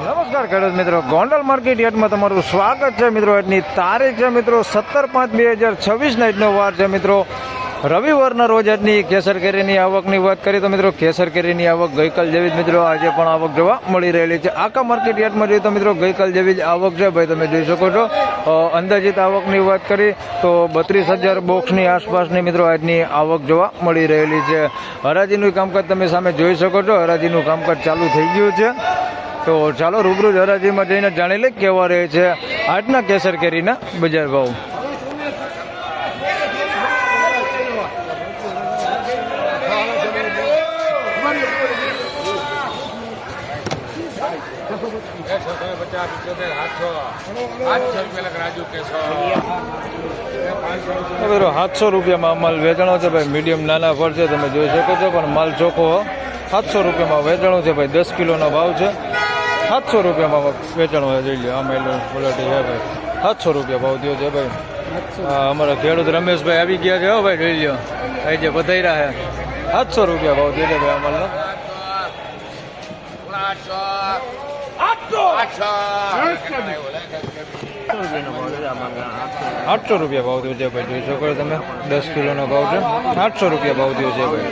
નમસ્કાર ખેડૂત મિત્રો, ગોંડલ માર્કેટ યાર્ડમાં તમારું સ્વાગત છે મિત્રો. આજની તારીખ છે મિત્રો 17/5/2026 આજનો વાર છે મિત્રો રવિવારના રોજ. આજની કેસર કેરીની આવકની વાત કરીએ તો મિત્રો કેસર કેરીની આવક ગઈકાલ જેવી જ મિત્રો આજે પણ આવક જોવા મળી રહેલી છે. આખા માર્કેટ યાર્ડમાં જોઈએ તો મિત્રો ગઈકાલ જેવી જ આવક છે ભાઈ, તમે જોઈ શકો છો. અંદાજિત આવકની વાત કરી તો 32,000 બોક્સની આસપાસની મિત્રો આજની આવક જોવા મળી રહેલી છે. હરાજીનું કામકાજ તમે સામે જોઈ શકો છો, હરાજીનું કામકાજ ચાલુ થઈ ગયું છે. તો ચાલો રૂબરૂ જ હરાજીમાં જઈને જાણી લઈએ કેવા રહે છે આજના કેસર કેરીના બજાર ભાવ. મિત્રો 700 રૂપિયામાં માલ વેચાણો છે ભાઈ. મીડિયમ નાના ફળ છે, તમે જોઈ શકો છો, પણ માલ ચોખ્ખો 700 રૂપિયામાં વેચાણો છે ભાઈ. 10 કિલોનો ભાવ છે. 700 રૂપિયામાં વેચાણો છે. જોઈ લો આ મેલો ક્વોલિટી છે ભાઈ. 700 રૂપિયા ભાવ થયો છે ભાઈ. અમારા ખેડૂત રમેશભાઈ આવી ગયા છે. હો ભાઈ જોઈ લો, અહીં જે બધાઈ છે 700 રૂપિયા ભાવ થયો છે ભાઈ આ માલનો. 800 રૂપિયા ભાવ થયો છે ભાઈ. જોઈ શકો છો તમે, 10 કિલોનો ભાવ છે. 800 રૂપિયા ભાવ થયો છે ભાઈ.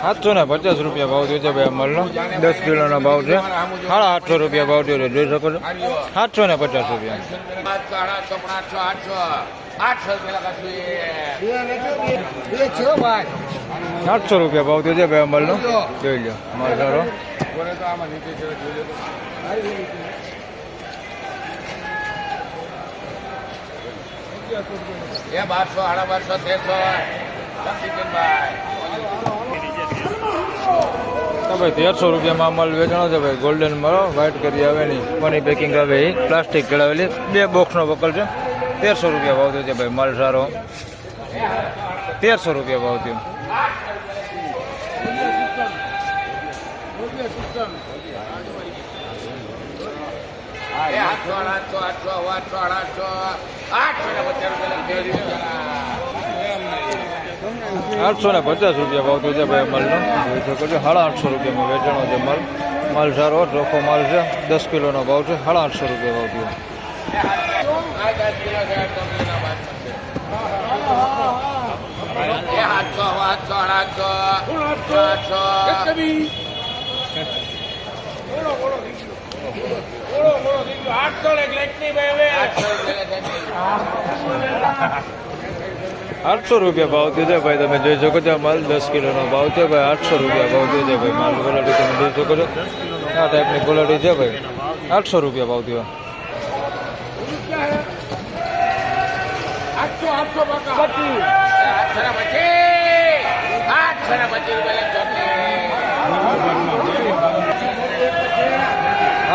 સાતસો ને 50 રૂપિયા ભાવ થયો છે ભાઈ અમલનો. 10 કિલોનો ભાવ છે. 850 રૂપિયા ભાવ થયો છે, જોઈ શકો છો. 750 રૂપિયા. 800 રૂપિયા ભાવ થયો છે ભાઈ અમલનો. જોઈ લો માલ સારો. 1300 રૂપિયામાં માલ વેચાણો છે ભાઈ. ગોલ્ડન મારો વ્હાઇટ કરી આવે નહીં, મની પેકિંગ આવે એ પ્લાસ્ટિક ચડાવેલી 2 બોક્સનો વકલ છે. 1300 રૂપિયા ભાવ થયો છે ભાઈ. માલ સારો. 1300 રૂપિયા ભાવ થયો. આઠસો ને 50 રૂપિયા ભાવ થયો છે ભાઈ માલનો. જોઈ શકો છો. 850 રૂપિયામાં વેચાણો છે માલ. માલ સારો ચોખ્ખો માલ છે. 10 કિલોનો ભાવ છે. 850 રૂપિયા ભાવ થયો. ₹800 રૂપિયા ભાવ થયો છે ભાઈ. તમે જોઈ શકો છો માલ 10 કિલોનો ભાવ છે ભાઈ. 800 રૂપિયા ભાવ થયો છે ભાઈ. માલ ક્વોલિટી તમે જોઈ શકો છો. આ ટાઈપની ક્વોલિટી છે ભાઈ. 800 રૂપિયા ભાવ થયો.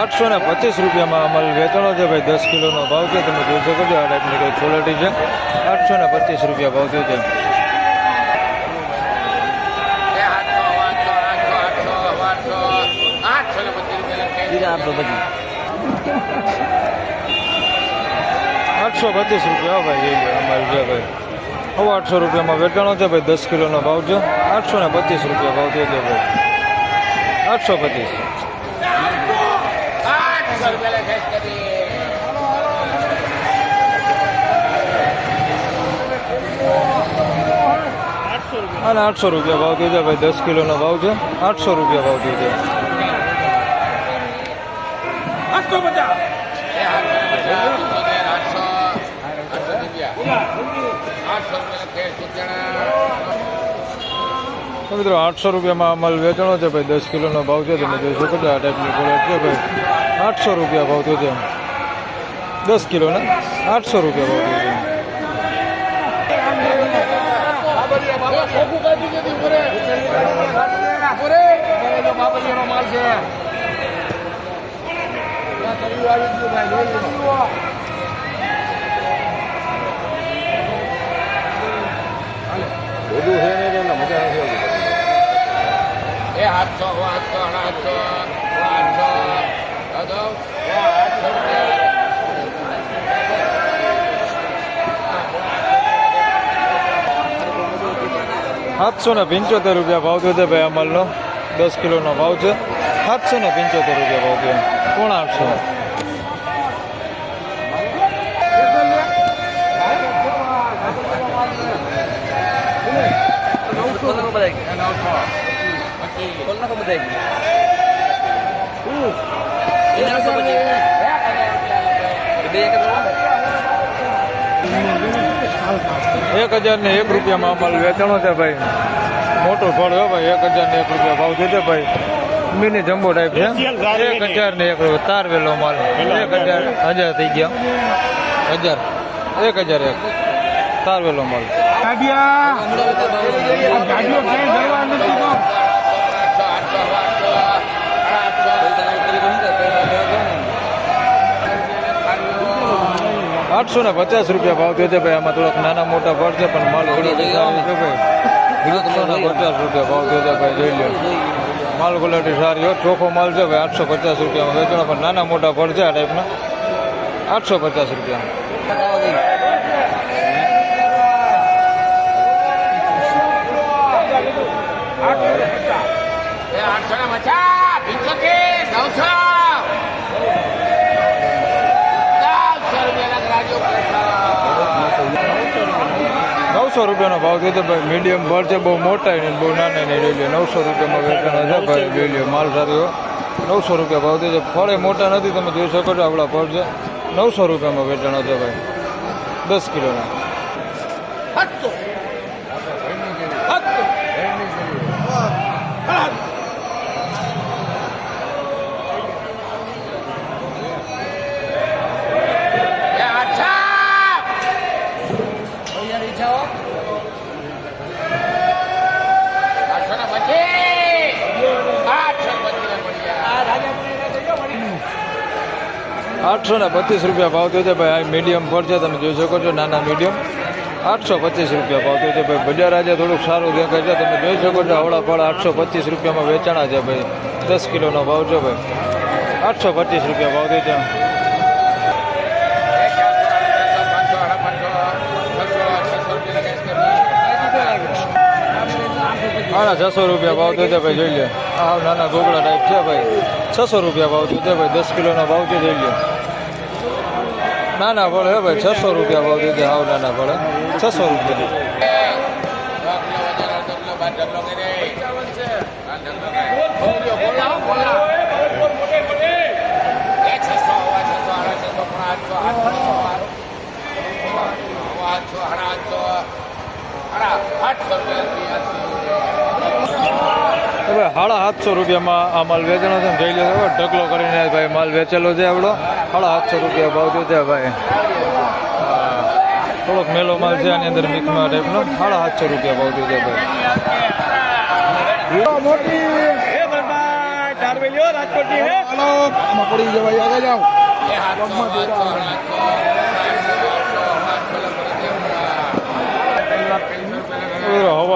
825 રૂપિયામાં માલ વેચાણો છે ભાઈ. 10 કિલોનો ભાવ છે, તમે જોઈ શકો છો. આ ટાઈપની કઈ ક્વોલિટી છે. 825 રૂપિયા ભાવ થયો છે. ₹825 રૂપિયા ભાઈ. માલ છે ભાઈ. 800 રૂપિયામાં વેચાણો છે ભાઈ. 10 કિલોનો ભાવ છે. 825 રૂપિયા ભાવ થયો છે ભાઈ. 825. અને 800 રૂપિયા ભાવ થયો છે ભાઈ. 10 કિલોનો ભાવ છે. 800 રૂપિયા ભાવ થયો છે. 850. મિત્રો 800 રૂપિયામાં માલ વેચાણો છે ભાઈ. 10 કિલોનો ભાવ છે, તમે જોઈ શકો છો. આ ટાઈપની ક્વોલિટી છે ભાઈ. 800 રૂપિયા ભાવ થયો છે. 10 કિલોના 800 રૂપિયા ભાવ થયો છે. ₹775 ભાવ થયો છે ભાઈ આ માલનો. 10 કિલોનો ભાવ છે. ₹775 ભાવ થયો. પોણા 800. ₹1001 માલ વેચાણો છે ભાઈ. મોટો ફળ હો ભાઈ. ₹1001 ભાવ છે ભાઈ. મિની જમ્બો ટાઈપ છે. 1001 તાર વેલો માલ. 1000 થઈ ગયા. 1001 તાર વેલો માલ. ₹850 ભાવ થયો છે ભાઈ. આમાં થોડાક નાના મોટા ફળ છે પણ માલ ક્વોલિટી સારી છે ભાઈ. ₹850 ભાવ થયો છે ભાઈ. જોઈ લો માલ ક્વોલિટી સારી હો. ચોખ્ખો માલ છે ભાઈ. ₹850 વેચાણો પણ નાના મોટા ફળ છે આ ટાઈપના. ₹850. ₹900 ભાવ થયો છે ભાઈ. મીડિયમ ફળ છે. બહુ મોટા નહીં બહુ નાના નહીં. લઈ લો ₹900 વેચાણ છે ભાઈ. લઈ લો માલ સારી ₹900 ભાવ થયો છે. ફળે મોટા નથી. તમે જોઈ શકો છો આપણા ફળ છે. ₹900 વેચાણ છે ભાઈ. 10 કિલોના. ₹832 ભાવ થયો છે ભાઈ. આ મીડિયમ ફળ છે. તમે જોઈ શકો છો નાના મીડિયમ. ₹825 ભાવ થયો છે ભાઈ. બજાર આજે થોડુંક સારું દેખાય છે. તમે જોઈ શકો છો આવડા ફળ ₹825 વેચાણા છે ભાઈ. 10 કિલોનો ભાવ છે ભાઈ. ₹825 ભાવ થયો છે. ₹600 ભાવ થયો છે ભાઈ. જોઈ લે આ નાના ગોગડા ટાઈપ છે ભાઈ. ₹600 ભાવ થયો છે ભાઈ. 10 કિલોનો ભાવ છે. જોઈ લે નાના ફળ હે ભાઈ. ₹600 ભાવ થયો છે. હાવ નાના ફળ. ₹600. હવે ₹750 આ માલ વેચેલો છે. જોઈ લો ઢગલો કરીને ભાઈ માલ વેચેલો છે આપણો. ₹750 ભાવ થયો છે ભાઈ. થોડોક મેલો માલ છે આની અંદર મિક્સમાં ટાઈપનો. ₹750 ભાવ થયો છે ભાઈ.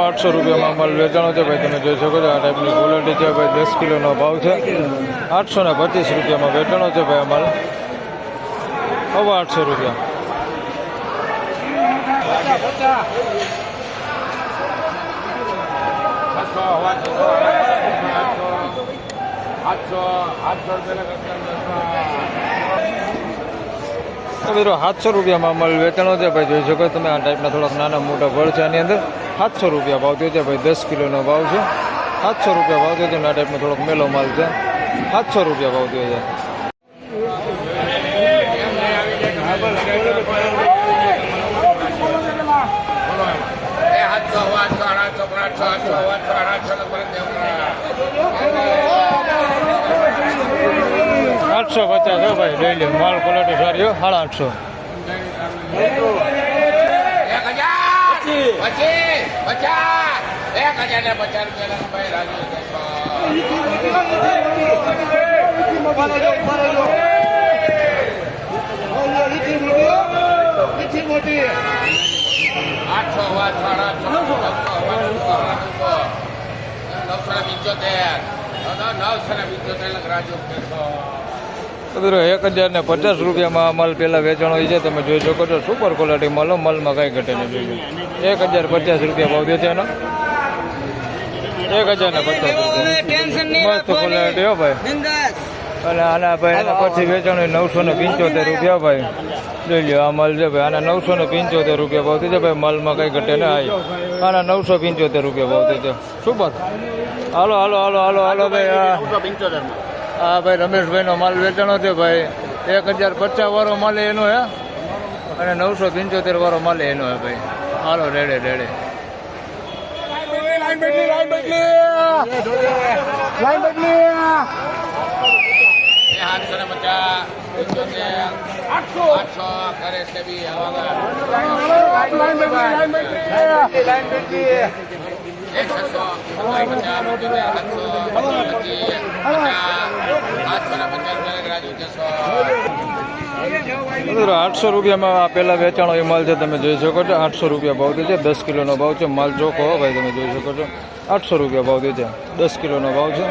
₹800 માલ વેચાણો છે ભાઈ. તમે જોઈ શકો છો આ ટાઈપની ક્વોલિટી છે ભાઈ. 10 કિલોનો ભાવ છે. ₹825 વેચાણો છે ભાઈ આ માલ. ₹800. મિત્રો ₹700 માલ વેચાણો છે ભાઈ. જોઈ શકો તમે આ ટાઈપના થોડાક નાના મોટા ફળ છે આની અંદર. ₹700 ભાવ થયો છે ભાઈ. 10 કિલોનો ભાવ છે. ₹700 ભાવ થયો છે. આ ટાઈપનો થોડોક મેલો માલ છે. ₹700 ભાવ થયો છે. ₹850 ભાઈ. લઈ લે માલ ક્વોલિટી સારી. 850. તો મિત્રો 1050 રૂપિયામાં આ માલ પહેલા વેચાણો હોય છે. તમે જોઈ શકો છો સુપર ક્વોલિટી માલો, માલમાં કાંઈ ઘટે નહીં. જોઈ 1050 રૂપિયા ભાવ દે છે એનો. 1050 રૂપિયા મસ્ત ક્વોલિટી હો ભાઈ. અને આના ભાઈ એના પછી વેચાણું 975 રૂપિયા ભાઈ. જોઈ લો આ માલ છે ભાઈ. આના 975 રૂપિયા ભાવ છે ભાઈ. માલમાં કઈ ઘટે ને આના 975 રૂપિયા ભાવ છે. સુપર. હાલો હાલો હાલો હાલો હાલો ભાઈ. હા ભાઈ રમેશભાઈ નો માલ વેચાણો છે ભાઈ. 1050 વાળો માલ એનો હે અને 975 વાળો માલ એનો હે ભાઈ. હાલો રેડે રેડે. મિત્રો 800 રૂપિયામાં આ પહેલા વેચાણો એ માલ છે. તમે જોઈ શકો છો 800 રૂપિયા ભાવ છે. 10 કિલોનો ભાવ છે. માલ ચોખ્ખો હો ભાઈ. તમે જોઈ શકો છો 800 રૂપિયા ભાવ છે. 10 કિલોનો ભાવ છે.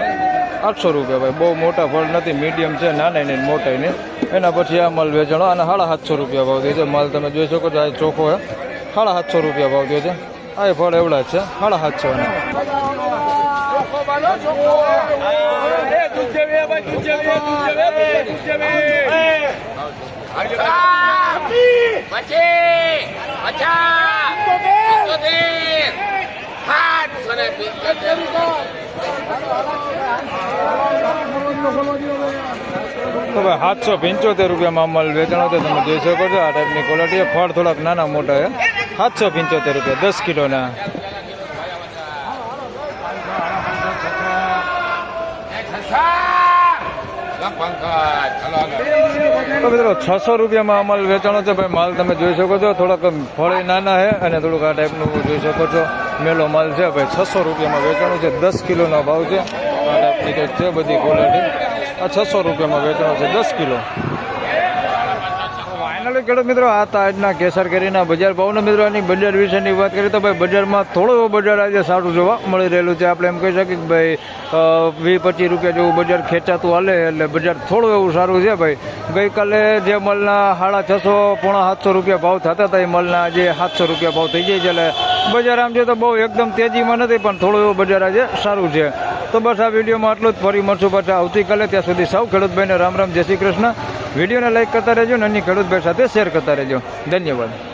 800 રૂપિયા ભાઈ. બહુ મોટા ફળ નથી, મીડિયમ છે, નાના ને મોટા ને. એના પછી આ માલ વેચાણો અને 750 રૂપિયા ભાવ છે. માલ તમે જોઈ શકો છો આ ચોખ્ખો હે. 750 રૂપિયા ભાવ છે. આ ફળ એવડા છે 750. તો ભાઈ 775 રૂપિયામાં માલ વેચાણો તો તમે જોઈ શકો છો. આ ટાઈપની ક્વોલિટી. ફળ થોડાક નાના મોટા છે. 775 રૂપિયા 10 કિલોના. તો મિત્રો 600 રૂપિયામાં આ માલ વેચાણો છે ભાઈ. માલ તમે જોઈ શકો છો. થોડાક ફળ નાના છે અને થોડુંક આ ટાઈપનું જોઈ શકો છો. મેલો માલ છે ભાઈ. 600 રૂપિયામાં વેચાણો છે. 10 કિલોનો ભાવ છે. આ ટાઈપની કંઈક છે બધી ક્વોલિટી. આ 600 રૂપિયામાં વેચાણો છે 10 કિલો. ફાઇનલી ખેડૂત મિત્રો આ હતા આજના કેસર કેરીના બજાર ભાવના. મિત્રો આની બજાર વિશેની વાત કરીએ તો ભાઈ બજારમાં થોડો એવો બજાર આજે સારું જોવા મળી રહેલું છે. આપણે એમ કહી શકીએ કે ભાઈ 20-25 રૂપિયા જેવું બજાર ખેંચાતું હાલે એટલે બજાર થોડું એવું સારું છે ભાઈ. ગઈકાલે જે માલના 650 પોણા 700 રૂપિયા ભાવ થતા હતા એ માલના આજે 700 રૂપિયા ભાવ થઈ જાય છે. એટલે બજાર આમ છે તો બહુ એકદમ તેજીમાં નથી, પણ થોડું એવું બજાર આજે સારું છે. તો બસ આ વિડીયોમાં આટલું જ. ફરી મળશું પાછા આવતીકાલે. ત્યાં સુધી સૌ ખેડૂતભાઈને રામ રામ, જય શ્રી કૃષ્ણ. વિડીયોને લાઈક કરતા રહેજો અને અન્ય ખેડૂતભાઈ સાથે શેર કરતા રહેજો. ધન્યવાદ.